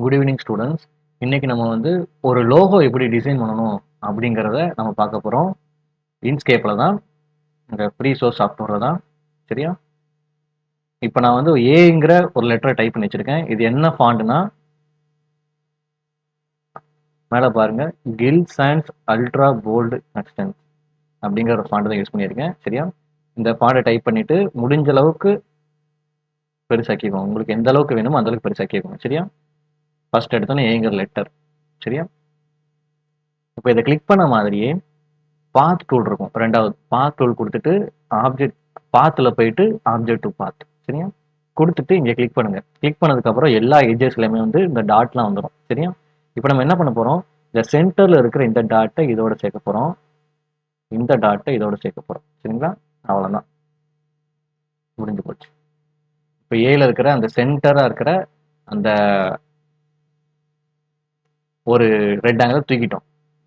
Good evening students. இன்னைக்கு நம்ம வந்து ஒரு லோகோ எப்படி டிசைன் பண்ணணும் அப்படிங்கிறத நம்ம பார்க்க போகிறோம். இன்ஸ்கேப்பில் தான், இந்த ஃப்ரீ சோர்ஸ் சாஃப்ட்வேரில் தான். சரியா? இப்போ நான் வந்து ஏங்கிற ஒரு லெட்டரை டைப் பண்ணி வச்சிருக்கேன். இது என்ன ஃபாண்ட்னா, மேலே பாருங்க, Gill Sans ultra bold extends அப்படிங்கிற ஒரு ஃபாண்ட் தான் யூஸ் பண்ணியிருக்கேன். சரியா? இந்த ஃபாண்டை டைப் பண்ணிட்டு முடிஞ்ச அளவுக்கு பெருசாக்கிக்கோங்க. உங்களுக்கு எந்த அளவுக்கு வேணுமோ அந்த அளவுக்கு பெருசாக்கிக்கோங்க. சரியா? ஃபர்ஸ்ட் எடுத்தோன்னே ஏங்கிற லெட்டர். சரியா? இப்போ இதை கிளிக் பண்ண மாதிரியே பாத் டூல் இருக்கும். ரெண்டாவது பாத் டூல் கொடுத்துட்டு ஆப்ஜெக்ட் பாத்தில் போயிட்டு ஆப்ஜெக்ட் டு பாத். சரியா? கொடுத்துட்டு இங்கே கிளிக் பண்ணுங்க. கிளிக் பண்ணதுக்கப்புறம் எல்லா எஜ்ஜஸ்லையுமே வந்து இந்த டாட்லாம் வந்துடும். சரியா? இப்போ நம்ம என்ன பண்ண போகிறோம், இந்த சென்டரில் இருக்கிற இந்த டாட்டை இதோட சேர்க்க போகிறோம், இந்த டாட்டை இதோட சேர்க்க போகிறோம். சரிங்களா? அவ்வளோதான், முடிஞ்சு போச்சு. இப்போ ஏல இருக்கிற அந்த சென்டராக இருக்கிற அந்த ஒரு ரெட் ஆங்கிள் தூக்கிட்டோம்.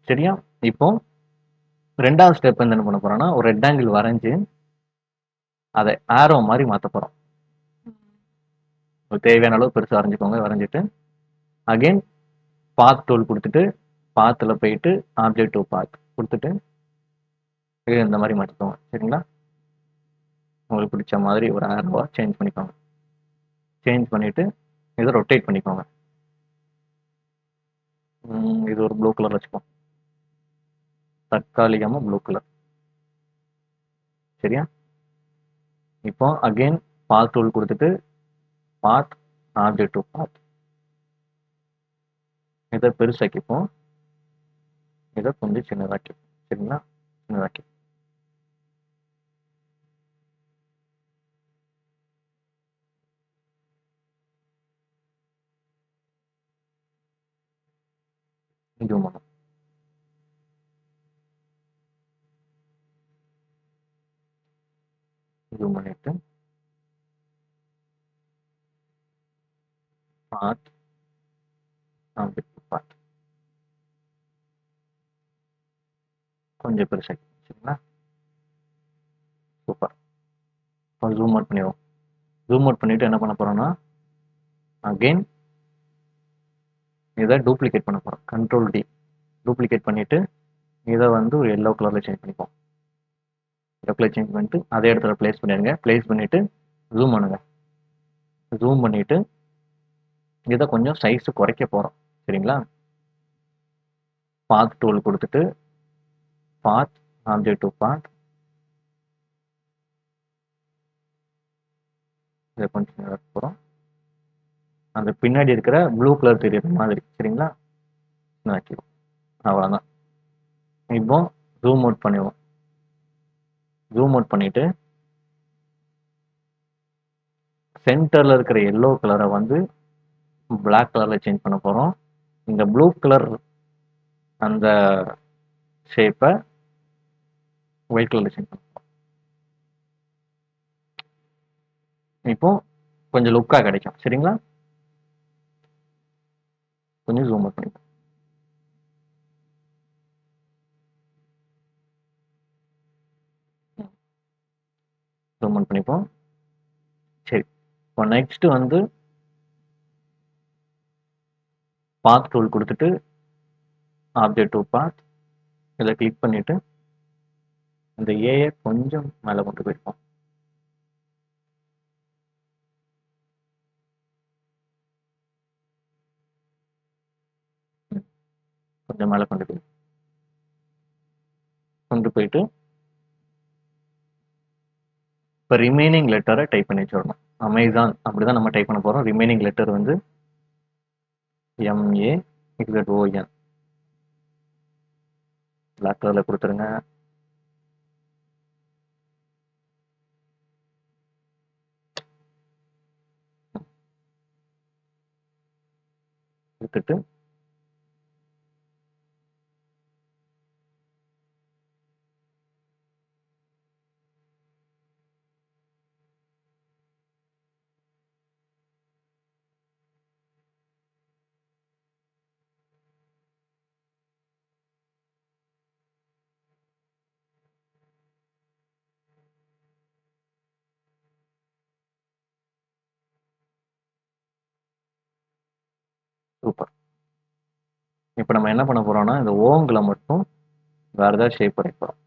சரியா? இப்போ ரெண்டாவது ஸ்டெப் என்ன பண்ண போறோம்னா, ஒரு ரெட் ஆங்கிள் வரைஞ்சு அதை ஆரோ மாதிரி மாற்ற போகிறோம். தேவையான அளவு பெருசாக வரைஞ்சிக்கோங்க. வரைஞ்சிட்டு அகைன் பாத் டூல் கொடுத்துட்டு பாத்தில் போயிட்டு ஆப்ஜெக்ட் டு பாத் கொடுத்துட்டு இந்த மாதிரி மாற்றிக்கோங்க. சரிங்களா? உங்களுக்கு பிடிச்ச மாதிரி ஒரு ஆரோவா சேஞ்ச் பண்ணிக்கோங்க. சேஞ்ச் பண்ணிட்டு இதை ரொட்டேட் பண்ணிக்கோங்க. இது ஒரு ப்ளூ கலர் வச்சுப்போம், தற்காலிகமாக ப்ளூ கலர். சரியா? இப்போ அகைன் பாத் டூல் கொடுத்துட்டு பாத் ஆப்ஜெக்ட் டு பாத் இதை பெருசாக்கிப்போம், இதை கொஞ்சம் சின்னதாக்கிப்போம். சரிங்களா? சின்னதாக்கி ஜூம் பண்ணும். ஜூம் பண்ணிட்டு பாத் ஆப்ஜெக்ட் டு பாத் கொஞ்சம் பெருசாக்கி. சரிங்களா? சூப்பர். இப்போ ஜூம் அவுட் பண்ணிடுவோம். ஜூம் அவுட் பண்ணிட்டு என்ன பண்ண போறோம்னா, அகைன் இதை டூப்ளிகேட் பண்ண போறோம். கண்ட்ரோல் டி டூப்ளிகேட் பண்ணிட்டு இதை வந்து ஒரு எல்லோ கலர்ல சேஞ்ச் பண்ணிப்போம். கலர் சேஞ்ச் பண்ணிட்டு அதே இடத்துல பிளேஸ் பண்ணிடுங்க. பிளேஸ் பண்ணிட்டு ஜூம் பண்ணுங்க. ஜூம் பண்ணிட்டு இதை கொஞ்சம் சைஸ் குறைக்க போறோம். சரிங்களா? பாத் டூல் கொடுத்துட்டு பாத் ஆப்ஜெக்ட் டு பாத் இதை கொஞ்சம் வைக்க போறோம். அந்த பின்னாடி இருக்கிற ப்ளூ கலர் தெரியுற மாதிரி. சரிங்களா? ஆக்கிடுவோம். அவ்வளோதான். இப்போ ஜூம் அவுட் பண்ணிடுவோம். ஜூம் அவுட் பண்ணிட்டு சென்டர்ல இருக்கிற எல்லோ கலரை வந்து பிளாக் கலர்ல சேஞ்ச் பண்ண போறோம். இந்த ப்ளூ கலர் அந்த ஷேப்பை ஒயிட் கலர்ல சேஞ்ச் பண்ண போறோம். இப்போ கொஞ்சம் லுக்கா கிடைக்கும். சரிங்களா? கொஞ்சம் ஜூம் அவுட் பண்ணிப்போம். ஜூம் அவுட் பண்ணிப்போம். சரி, இப்போ நெக்ஸ்ட் வந்து பாத் டூல் கொடுத்துட்டு ஆப்ஜெக்ட் டு பாத் இதை கிளிக் பண்ணிட்டு இந்த ஏஐ கொஞ்சம் மேலே கொண்டு போயிருப்போம். கொஞ்சம் மேலே கொண்டு போயிட்டு இப்போ ரிமைனிங் லெட்டரை டைப் பண்ணி வச்சிடணும். அமேசான் அப்படிதான் நம்ம டைப் பண்ண போறோம். ரிமைனிங் லெட்டர் வந்து MAZON பிளாக் கலர்ல கொடுத்துருங்க. கொடுத்துட்டு இப்போ நம்ம என்ன பண்ண போறோம்னா இந்த ஓங்கில் மட்டும் வேற ஏதாவது ஷேப் வரைய போறோம்.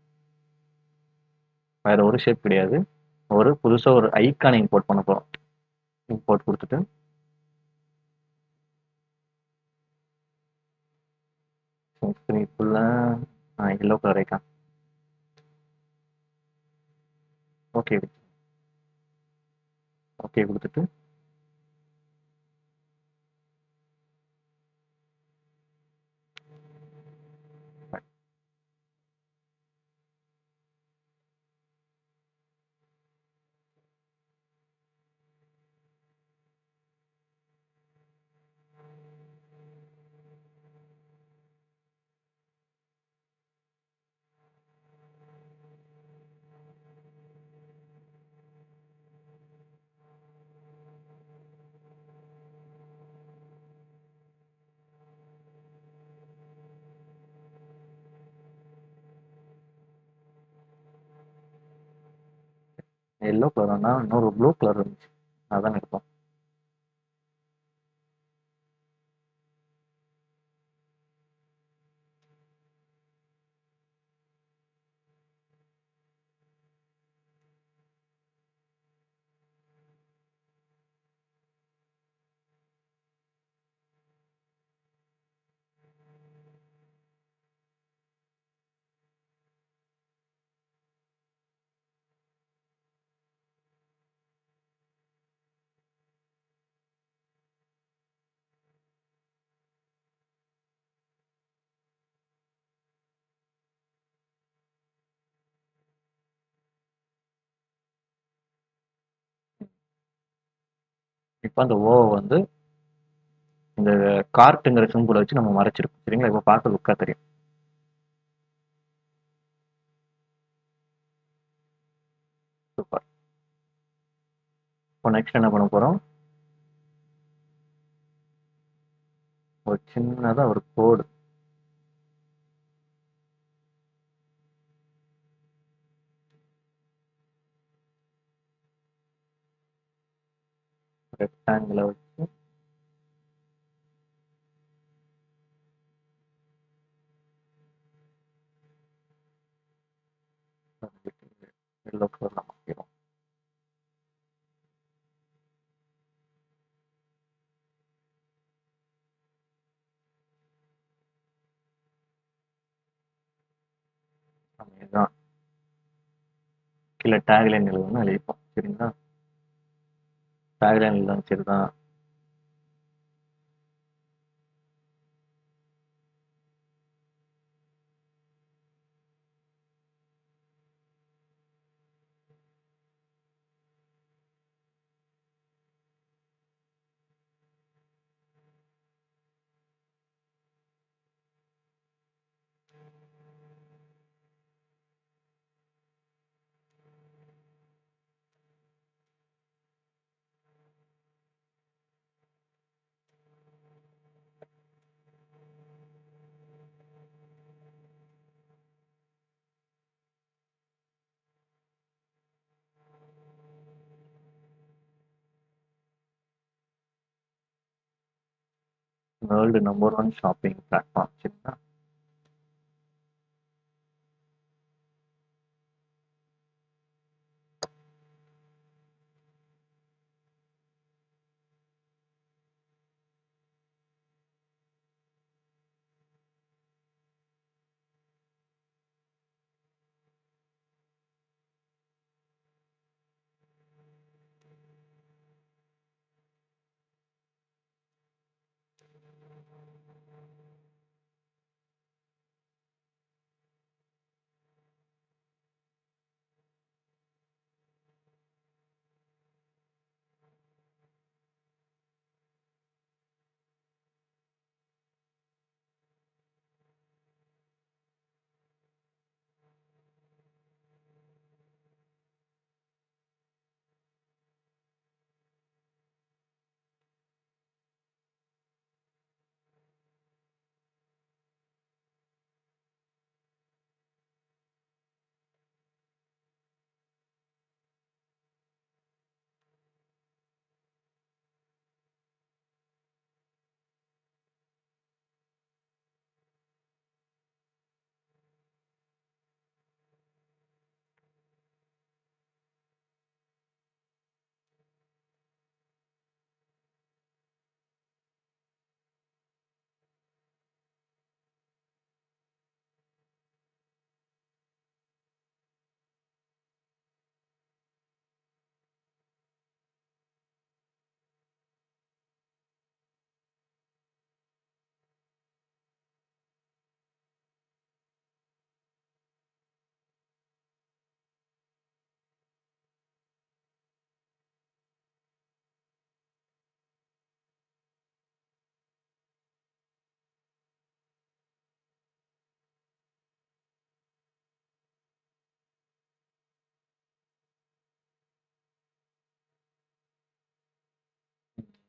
வேற ஒரு ஷேப் கிடையாது. ஒரு புதுசா ஒரு ஐகானை இம்போர்ட் பண்ண போறோம். இம்போர்ட் கொடுத்துட்டு ஸ்க்ரீனுக்குள்ள yellow colour icon. Okay okay கொடுத்துட்டு எல்லோ கலர்னா இன்னொரு ப்ளூ கலர் இருந்துச்சு, அதான் எடுப்போம். இப்போ அந்த ஓவை வந்து இந்த கார்ட்டுங்கிற சிம்பிளை வச்சு நம்ம மறைச்சிருக்கோம். சரிங்களா? இப்போ பார்க்க லுக்காக தெரியும். சூப்பர். இப்போ நெக்ஸ்ட் என்ன பண்ண போறோம்? ஒரு சின்னதா ஒரு கோடு, ரெக்டாங்கிளை வச்சு எல்லோ கலர்ல மாற்றிடும். இதுதான் கீழே டேக்லைன் எழுதுன்னு எழுதிப்போம். சரிங்களா? டேக்லைன் எழுதாங்க. சரிதான். World number 1 shopping platform. சரிங்களா?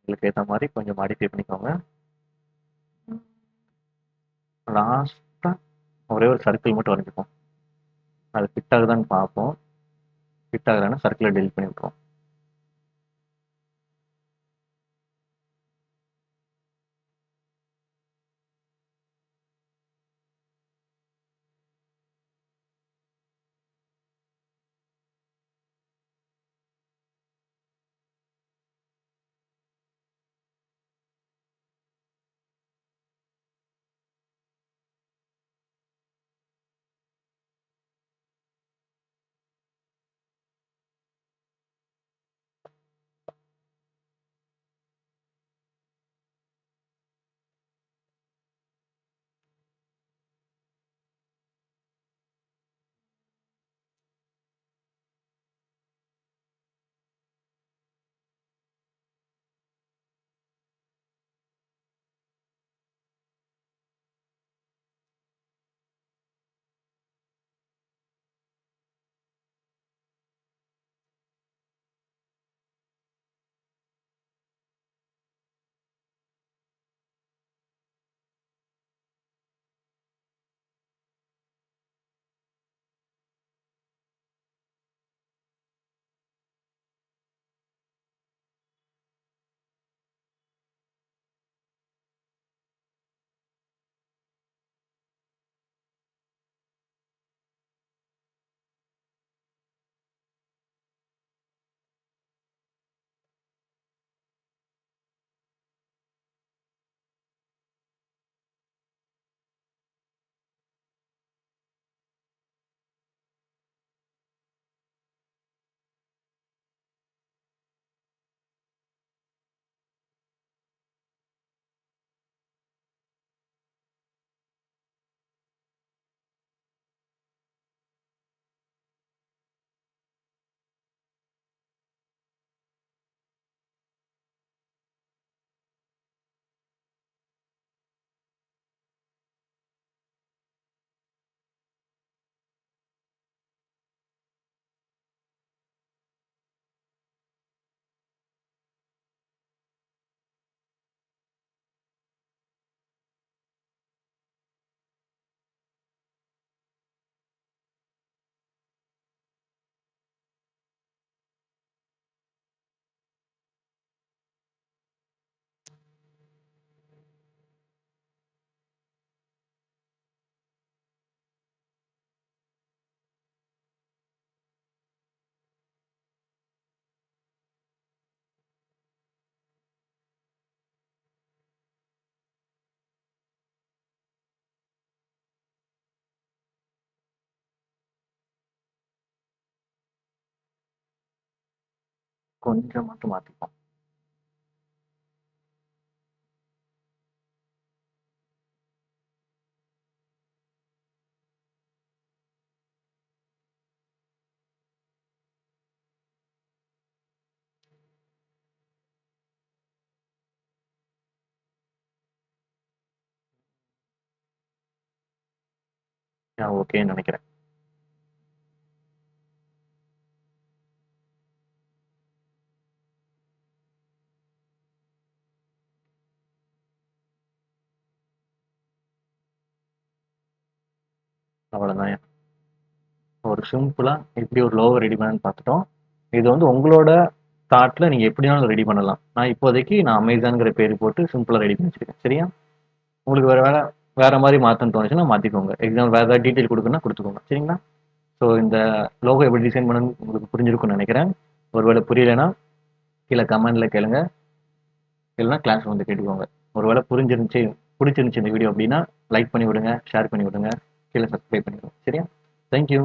உங்களுக்கு ஏற்ற மாதிரி கொஞ்சம் மாடிஃபை பண்ணிக்கோங்க. லாஸ்ட்டாக ஒரே ஒரு சர்க்கிள் மட்டும் வரைஞ்சிப்போம். அது ஃபிட் ஆகுதான்னு பார்ப்போம். ஃபிட் ஆகலைன்னா சர்க்கிளை டெலிட் பண்ணி விட்ருவோம். கொஞ்சம் மட்டும் மாற்றிப்போம். ஓகேன்னு நினைக்கிறேன். அவ்வளோதான். ஒரு சிம்பிளாக எப்படி ஒரு லோகோ ரெடி பண்ணணும்னு பார்த்துட்டோம். இது வந்து உங்களோட தாட்டில் நீங்கள் எப்படினாலும் ரெடி பண்ணலாம். நான் இப்போதைக்கு அமேசான்ங்கிற பேர் போட்டு சிம்பிளாக ரெடி பண்ணி வச்சிருக்கேன். சரியா? உங்களுக்கு வேற மாதிரி மாற்றணும்னு தோணுச்சுன்னா மாற்றிக்கோங்க. எக்ஸாம்பிள் வேறு ஏதாவது டீட்டெயில் கொடுக்குன்னா கொடுத்துக்கோங்க. சரிங்களா? ஸோ இந்த லோகோ எப்படி டிசைன் பண்ணணும்னு உங்களுக்கு புரிஞ்சிருக்கும்னு நினைக்கிறேன். ஒருவேளை புரியலைன்னா கீழே கமெண்ட்ல கேளுங்க, இல்லைன்னா கிளாஸ் வந்து கேட்டுக்கோங்க. ஒருவேளை பிடிச்சிருந்துச்சு இந்த வீடியோ அப்படின்னா லைக் பண்ணி விடுங்க, ஷேர் பண்ணி விடுங்க, கீழே சப்ஸ்கிரைப் பண்ணிவிடுங்க. சரியா? தேங்க்யூ.